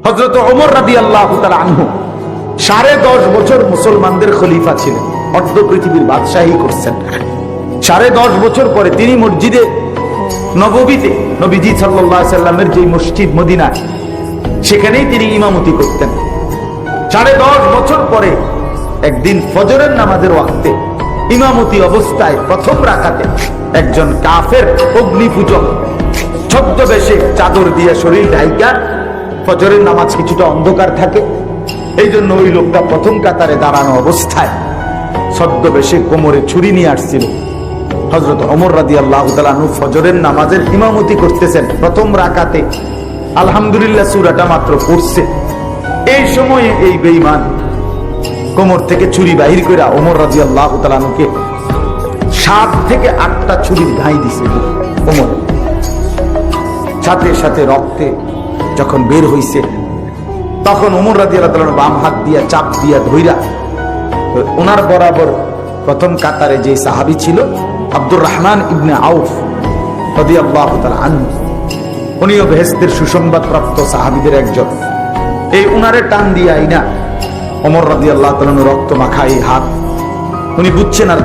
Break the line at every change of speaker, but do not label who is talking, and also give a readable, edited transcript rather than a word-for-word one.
হযরত ওমর রাদিয়াল্লাহু তাআলা আনহু 10.5 বছর মুসলমানদের খলিফা ছিলেন, অর্ধ পৃথিবীর বাদশাহী করছেন। 10.5 বছর পরে তিনি মসজিদে নববীতে, নবীজি সাল্লাল্লাহু আলাইহি সাল্লামের যে মসজিদ মদিনা, সেখানেই তিনি ইমামতি করতেন। 10.5 বছর পরে একদিন ফজরের নামাজের ওয়াক্তে ইমামতি অবস্থায় প্রথম রাকাতে একজন কাফের অগ্নিপূজক ছদ্মবেশে চাদর দিয়ে শরীর ঢাইকা, ফজরের নামাজ কিছুটা অন্ধকার থাকে, এই জন্য ওই লোকটা প্রথম কাতারে দাঁড়ানো অবস্থায় ছদ্মবেশে কোমরে ছুরি নিয়ে আসছিল। হযরত ওমর রাদিয়াল্লাহু তাআলা আনহু ফজরের নামাজের ইমামতি করতেছেন, প্রথম রাকাতে আলহামদুলিল্লাহ সূরাটা মাত্র পড়ছে। এই সময়ে এই বেঈমান কোমর থেকে ছুরি বাহির করে ওমর রাদিয়াল্লাহু তাআলা আনহুকে 7 থেকে 8টা ছুরির ঘাই দিছে কোমরে। সাথে সাথে রক্তে যখন বের হইছে, তখন ওমর রাদিয়াল্লাহু তাআলা বাম হাত দিয়া চাপ দিয়া ধইরা ওনার বরাবর প্রথম কাতারে যে সাহাবী ছিল আব্দুর রহমান ইবনে আউফ রাদিয়াল্লাহু তাআলা আনহু, উনিও বেহেশতের সুসংবাদ প্রাপ্ত সাহাবীদের একজন, এই উনারে টান দিয়া আইনা ওমর রাদিয়াল্লাহু তাআলা রক্ত মাখা এই হাত উনি বুঝছেন আর